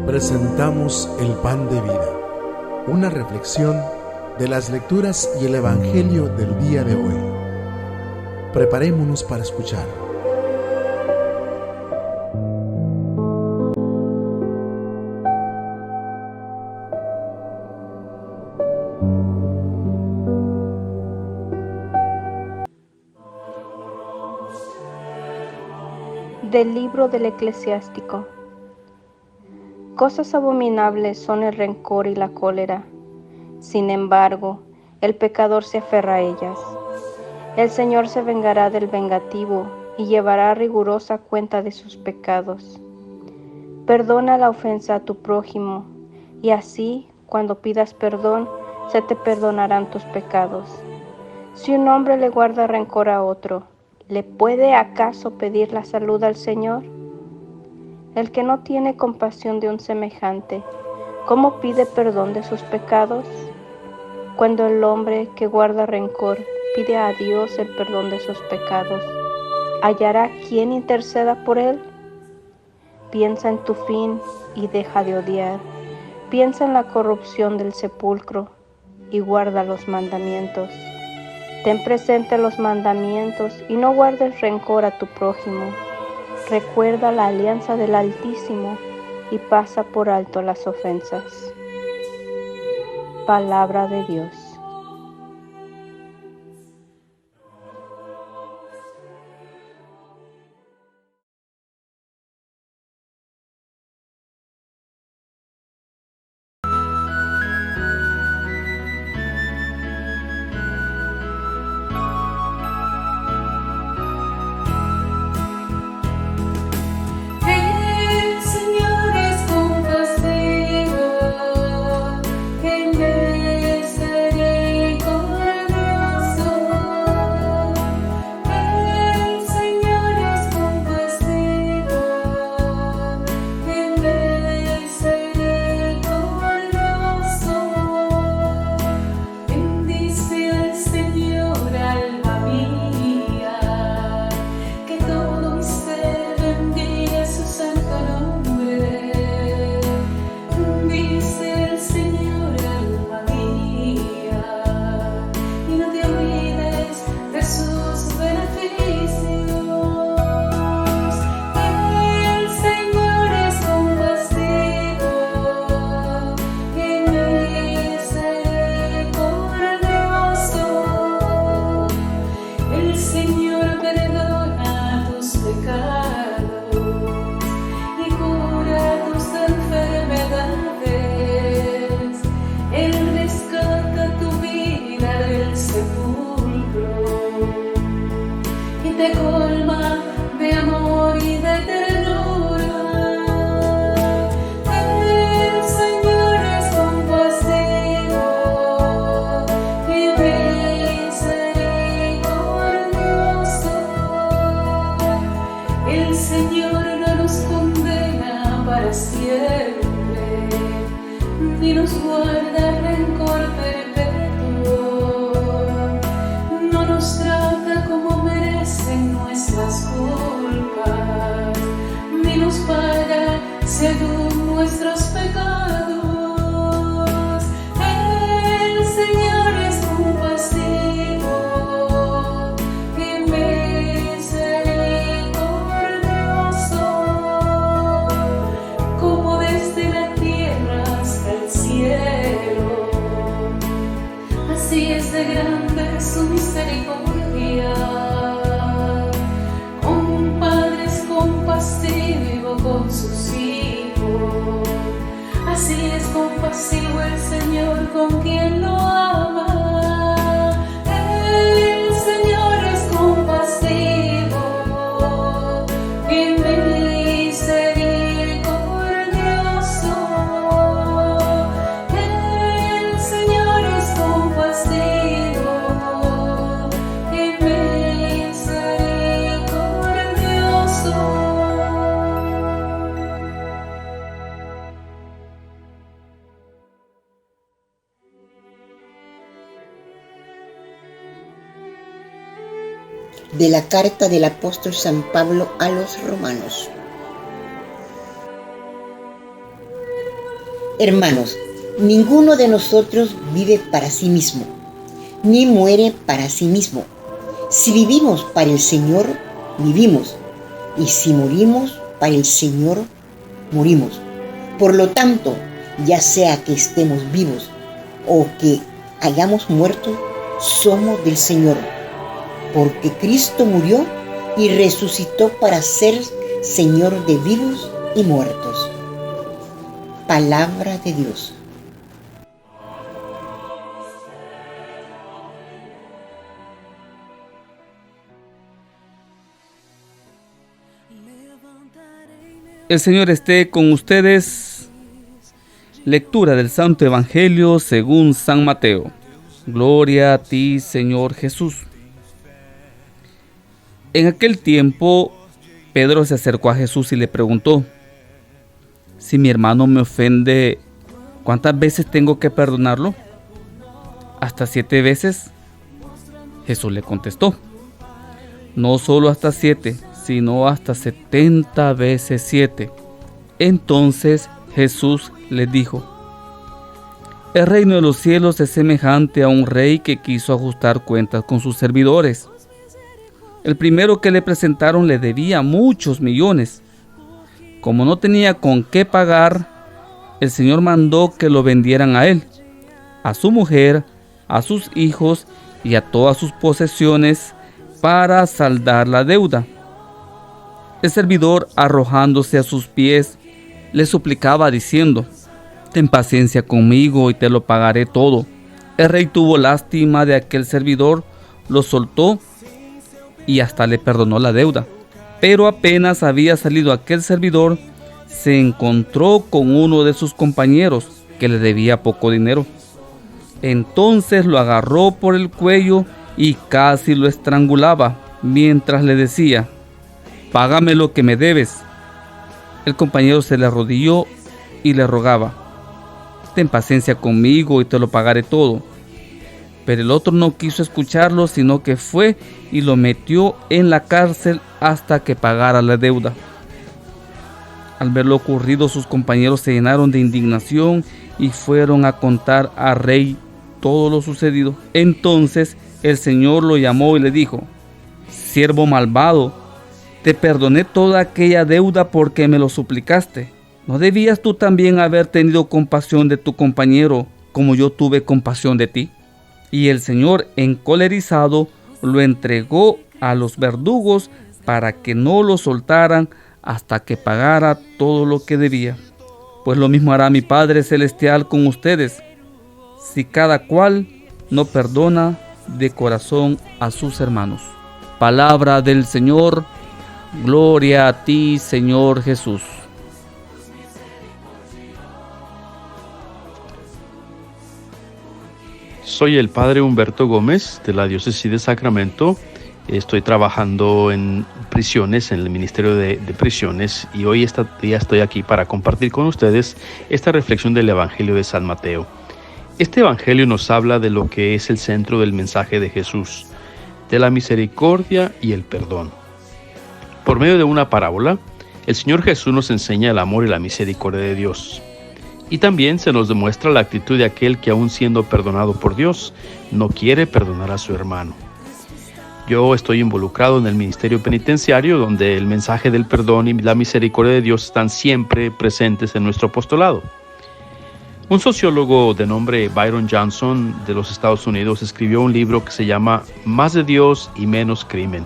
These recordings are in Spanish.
Presentamos el pan de vida, una reflexión de las lecturas y el Evangelio del día de hoy. Preparémonos para escuchar. Del libro del Eclesiástico. Cosas abominables son el rencor y la cólera. Sin embargo, el pecador se aferra a ellas. El Señor se vengará del vengativo y llevará rigurosa cuenta de sus pecados. Perdona la ofensa a tu prójimo, y así, cuando pidas perdón, se te perdonarán tus pecados. Si un hombre le guarda rencor a otro, ¿le puede acaso pedir la salud al Señor? El que no tiene compasión de un semejante, ¿cómo pide perdón de sus pecados? Cuando el hombre que guarda rencor pide a Dios el perdón de sus pecados, ¿hallará quien interceda por él? Piensa en tu fin y deja de odiar. Piensa en la corrupción del sepulcro y guarda los mandamientos. Ten presente los mandamientos y no guardes rencor a tu prójimo. Recuerda la alianza del Altísimo y pasa por alto las ofensas. Palabra de Dios. Te colma de amor y de ternura. El Señor es compasivo y misericordioso. El Señor no nos condena para siempre, ni nos guarda rencor perpetuo. No nos trata como merecen nuestras culpas, ni nos paga según nuestros pecados. El Señor es compasivo y misericordioso, como desde la tierra hasta el cielo. Así es de grande su misericordia. Un padre es compasivo con sus hijos. Así es compasivo el Señor con quien lo ama. El Señor es compasivo y misericordioso. El Señor es compasivo y misericordioso. de la carta del apóstol San Pablo a los romanos. Hermanos, ninguno de nosotros vive para sí mismo, ni muere para sí mismo. Si vivimos para el Señor, vivimos, y si morimos para el Señor, morimos. Por lo tanto, ya sea que estemos vivos o que hayamos muerto, somos del Señor, porque Cristo murió y resucitó para ser Señor de vivos y muertos. Palabra de Dios. El Señor esté con ustedes. Lectura del Santo Evangelio según San Mateo. Gloria a ti, Señor Jesús. En aquel tiempo, Pedro se acercó a Jesús y le preguntó: si mi hermano me ofende, ¿cuántas veces tengo que perdonarlo? ¿Hasta 7 veces? Jesús le contestó: no solo hasta 7, sino hasta 70 veces 7. Entonces Jesús les dijo: el reino de los cielos es semejante a un rey que quiso ajustar cuentas con sus servidores. El primero que le presentaron le debía muchos millones. Como no tenía con qué pagar, el Señor mandó que lo vendieran a él, a su mujer, a sus hijos y a todas sus posesiones para saldar la deuda. El servidor, arrojándose a sus pies, le suplicaba diciendo: ten paciencia conmigo y te lo pagaré todo. El rey tuvo lástima de aquel servidor, lo soltó y hasta le perdonó la deuda. Pero apenas había salido aquel servidor, se encontró con uno de sus compañeros que le debía poco dinero. Entonces lo agarró por el cuello y casi lo estrangulaba, mientras le decía: págame lo que me debes. El compañero se le arrodilló y le rogaba: ten paciencia conmigo y te lo pagaré todo. Pero el otro no quiso escucharlo, sino que fue y lo metió en la cárcel hasta que pagara la deuda. Al ver lo ocurrido, sus compañeros se llenaron de indignación y fueron a contar al rey todo lo sucedido. Entonces el Señor lo llamó y le dijo: siervo malvado, te perdoné toda aquella deuda porque me lo suplicaste. ¿No debías tú también haber tenido compasión de tu compañero como yo tuve compasión de ti? Y el Señor, encolerizado, lo entregó a los verdugos para que no lo soltaran hasta que pagara todo lo que debía. Pues lo mismo hará mi Padre Celestial con ustedes, si cada cual no perdona de corazón a sus hermanos. Palabra del Señor. Gloria a ti, Señor Jesús. Soy el Padre Humberto Gómez de la Diócesis de Sacramento. Estoy trabajando en prisiones, en el Ministerio de Prisiones, y hoy día estoy aquí para compartir con ustedes esta reflexión del Evangelio de San Mateo. Este Evangelio nos habla de lo que es el centro del mensaje de Jesús, de la misericordia y el perdón. Por medio de una parábola, el Señor Jesús nos enseña el amor y la misericordia de Dios. Y también se nos demuestra la actitud de aquel que, aun siendo perdonado por Dios, no quiere perdonar a su hermano. Yo estoy involucrado en el ministerio penitenciario, donde el mensaje del perdón y la misericordia de Dios están siempre presentes en nuestro apostolado. Un sociólogo de nombre Byron Johnson de los Estados Unidos escribió un libro que se llama Más de Dios y menos crimen.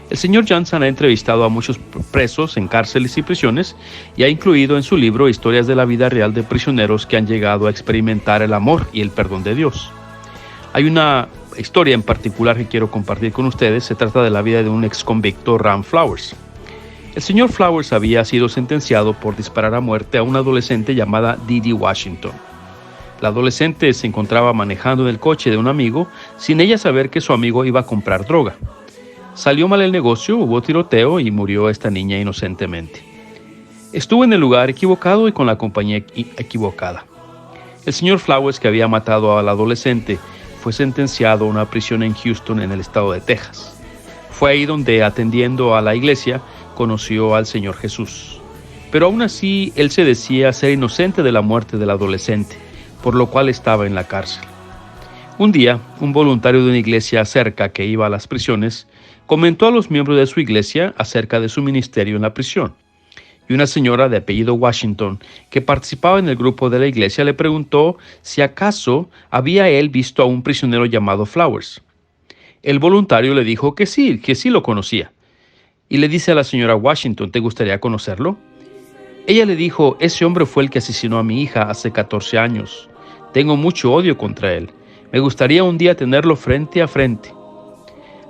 El señor Johnson ha entrevistado a muchos presos en cárceles y prisiones y ha incluido en su libro historias de la vida real de prisioneros que han llegado a experimentar el amor y el perdón de Dios. Hay una historia en particular que quiero compartir con ustedes. Se trata de la vida de un ex convicto, Ram Flowers. El señor Flowers había sido sentenciado por disparar a muerte a una adolescente llamada Didi Washington. La adolescente se encontraba manejando en el coche de un amigo sin ella saber que su amigo iba a comprar droga. Salió mal el negocio, hubo tiroteo y murió esta niña inocentemente. Estuvo en el lugar equivocado y con la compañía equivocada. El señor Flowers, que había matado a la adolescente, fue sentenciado a una prisión en Houston, en el estado de Texas. Fue ahí donde, atendiendo a la iglesia, conoció al Señor Jesús. Pero aún así, él se decía ser inocente de la muerte del adolescente, por lo cual estaba en la cárcel. Un día, un voluntario de una iglesia cerca que iba a las prisiones, comentó a los miembros de su iglesia acerca de su ministerio en la prisión. Y una señora de apellido Washington, que participaba en el grupo de la iglesia, le preguntó si acaso había él visto a un prisionero llamado Flowers. El voluntario le dijo que sí lo conocía. Y le dice a la señora Washington, ¿te gustaría conocerlo? Ella le dijo, ese hombre fue el que asesinó a mi hija hace 14 años. Tengo mucho odio contra él. Me gustaría un día tenerlo frente a frente.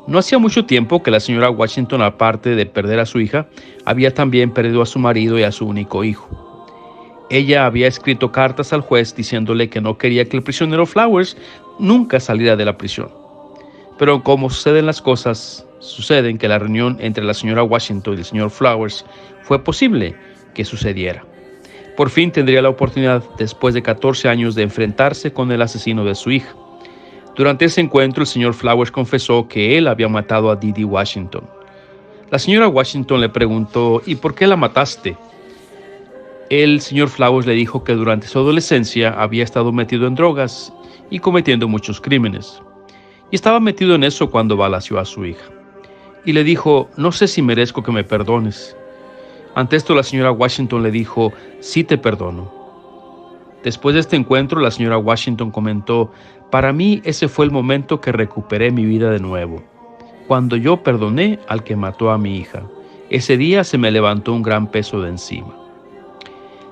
No hacía mucho tiempo que la señora Washington, aparte de perder a su hija, había también perdido a su marido y a su único hijo. Ella había escrito cartas al juez diciéndole que no quería que el prisionero Flowers nunca saliera de la prisión. Pero como suceden las cosas, suceden que la reunión entre la señora Washington y el señor Flowers fue posible que sucediera. Por fin tendría la oportunidad, después de 14 años, de enfrentarse con el asesino de su hija. Durante ese encuentro, el señor Flowers confesó que él había matado a Didi Washington. La señora Washington le preguntó, ¿y por qué la mataste? El señor Flowers le dijo que durante su adolescencia había estado metido en drogas y cometiendo muchos crímenes. Y estaba metido en eso cuando balaceó a su hija. Y le dijo, no sé si merezco que me perdones. Ante esto, la señora Washington le dijo, sí te perdono. Después de este encuentro, la señora Washington comentó, para mí ese fue el momento que recuperé mi vida de nuevo. Cuando yo perdoné al que mató a mi hija, ese día se me levantó un gran peso de encima.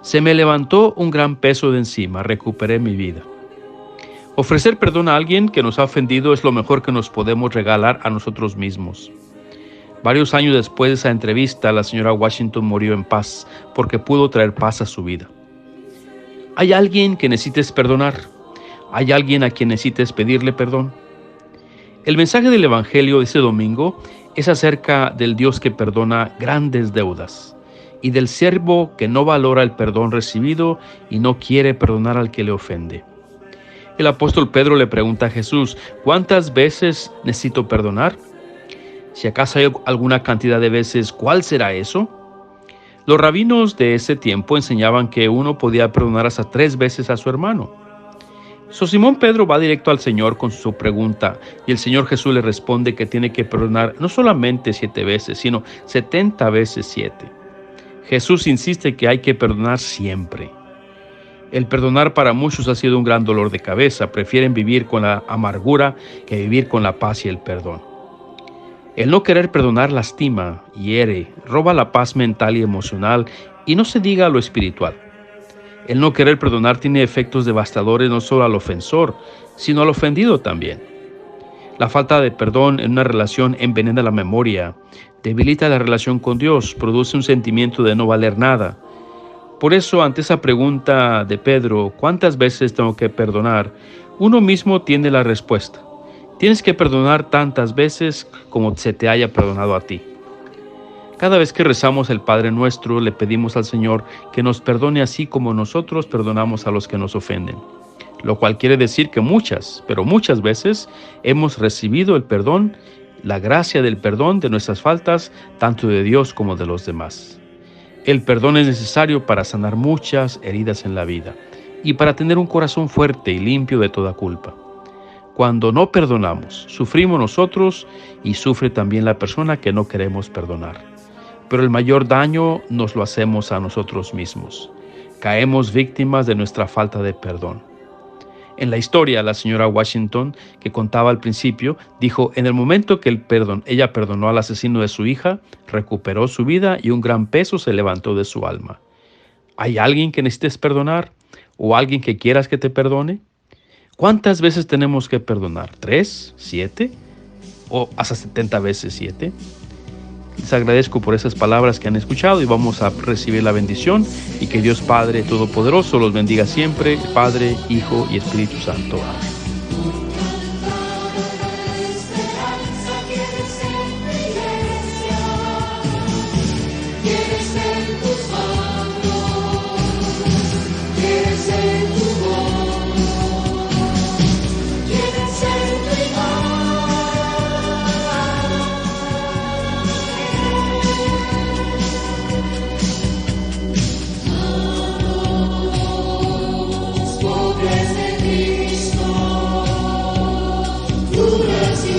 Se me levantó un gran peso de encima, recuperé mi vida. Ofrecer perdón a alguien que nos ha ofendido es lo mejor que nos podemos regalar a nosotros mismos. Varios años después de esa entrevista, la señora Washington murió en paz porque pudo traer paz a su vida. ¿Hay alguien que necesites perdonar? ¿Hay alguien a quien necesites pedirle perdón? El mensaje del Evangelio de este domingo es acerca del Dios que perdona grandes deudas y del siervo que no valora el perdón recibido y no quiere perdonar al que le ofende. El apóstol Pedro le pregunta a Jesús, ¿cuántas veces necesito perdonar? Si acaso hay alguna cantidad de veces, ¿cuál será eso? Los rabinos de ese tiempo enseñaban que uno podía perdonar hasta 3 veces a su hermano. Simón Pedro va directo al Señor con su pregunta y el Señor Jesús le responde que tiene que perdonar no solamente 7 veces, sino 70 veces 7. Jesús insiste que hay que perdonar siempre. El perdonar para muchos ha sido un gran dolor de cabeza. Prefieren vivir con la amargura que vivir con la paz y el perdón. El no querer perdonar lastima, hiere, roba la paz mental y emocional y no se diga lo espiritual. El no querer perdonar tiene efectos devastadores no solo al ofensor, sino al ofendido también. La falta de perdón en una relación envenena la memoria, debilita la relación con Dios, produce un sentimiento de no valer nada. Por eso, ante esa pregunta de Pedro, ¿cuántas veces tengo que perdonar?, uno mismo tiene la respuesta. Tienes que perdonar tantas veces como se te haya perdonado a ti. Cada vez que rezamos el Padre Nuestro, le pedimos al Señor que nos perdone así como nosotros perdonamos a los que nos ofenden. Lo cual quiere decir que muchas veces hemos recibido el perdón, la gracia del perdón de nuestras faltas, tanto de Dios como de los demás. El perdón es necesario para sanar muchas heridas en la vida y para tener un corazón fuerte y limpio de toda culpa. Cuando no perdonamos, sufrimos nosotros y sufre también la persona que no queremos perdonar. Pero el mayor daño nos lo hacemos a nosotros mismos. Caemos víctimas de nuestra falta de perdón. En la historia, la señora Washington, que contaba al principio, dijo, en el momento que ella perdonó al asesino de su hija, recuperó su vida y un gran peso se levantó de su alma. ¿Hay alguien que necesites perdonar? ¿O alguien que quieras que te perdone? ¿Cuántas veces tenemos que perdonar? ¿3? ¿7? ¿O hasta 70 veces 7? Les agradezco por esas palabras que han escuchado y vamos a recibir la bendición y que Dios Padre Todopoderoso los bendiga siempre, Padre, Hijo y Espíritu Santo. Amén.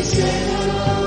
cielo.